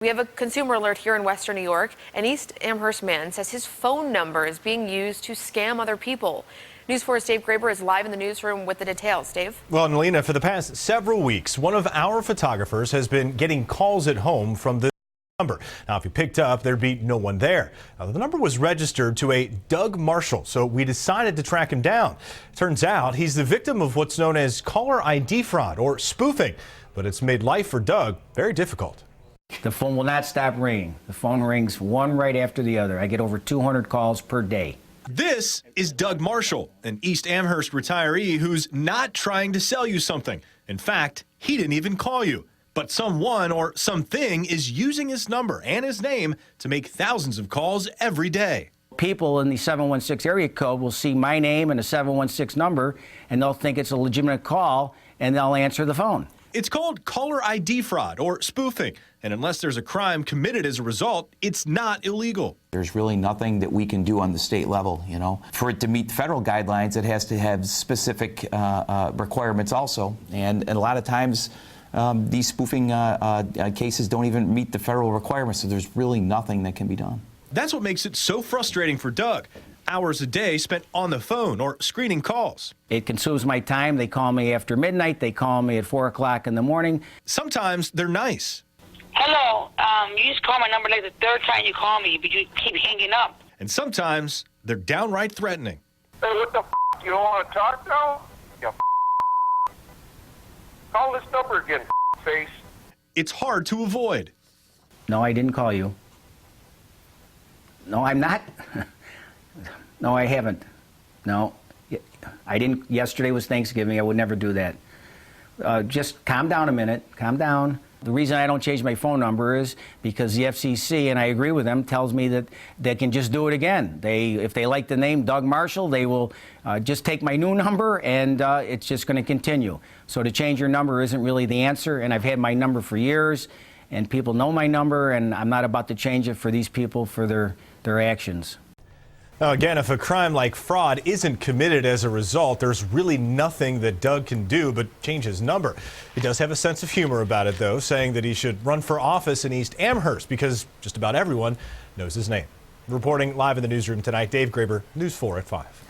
We have a consumer alert here in Western New York. An East Amherst man says his phone number is being used to scam other people. News 4's Dave Graber is live in the newsroom with the details. Dave? Well, Nalina, for the past several weeks, one of our photographers has been getting calls at home from this number. Now, if you picked up, there'd be no one there. Now, the number was registered to a Doug Marshall, so we decided to track him down. Turns out he's the victim of what's known as caller ID fraud or spoofing, but it's made life for Doug very difficult. The phone will not stop ringing. The phone rings one right after the other. I get over 200 calls per day. This is Doug Marshall, an East Amherst retiree who's not trying to sell you something. In fact, he didn't even call you. But someone or something is using his number and his name to make thousands of calls every day. People in the 716 area code will see my name and a 716 number, and they'll think it's a legitimate call, and they'll answer the phone. It's called caller ID fraud or spoofing, and unless there's a crime committed as a result, it's not illegal. There's really nothing that we can do on the state level, you know. For it to meet federal guidelines, it has to have specific requirements also, and a lot of times these spoofing cases don't even meet the federal requirements, so there's really nothing that can be done. That's what makes it so frustrating for Doug. Hours a day spent on the phone or screening calls. It consumes my time. They call me after midnight. They call me at 4 o'clock in the morning. Sometimes they're nice. Hello, you just called my number like the third time you call me, but you keep hanging up. And sometimes they're downright threatening. Hey, what the f***? You don't want to talk now? You call this number again, face. It's hard to avoid. No, I didn't call you. No, I'm not. No, I haven't. No, I didn't. Yesterday was Thanksgiving. I would never do that. Just calm down a minute. Calm down. The reason I don't change my phone number is because the FCC, and I agree with them, tells me that they can just do it again. If they like the name Doug Marshall, they will just take my new number, and it's just going to continue. So to change your number isn't really the answer, and I've had my number for years, and people know my number, and I'm not about to change it for these people for their actions. Now, again, if a crime like fraud isn't committed as a result, there's really nothing that Doug can do but change his number. He does have a sense of humor about it, though, saying that he should run for office in East Amherst because just about everyone knows his name. Reporting live in the newsroom tonight, Dave Graber, News 4 at 5.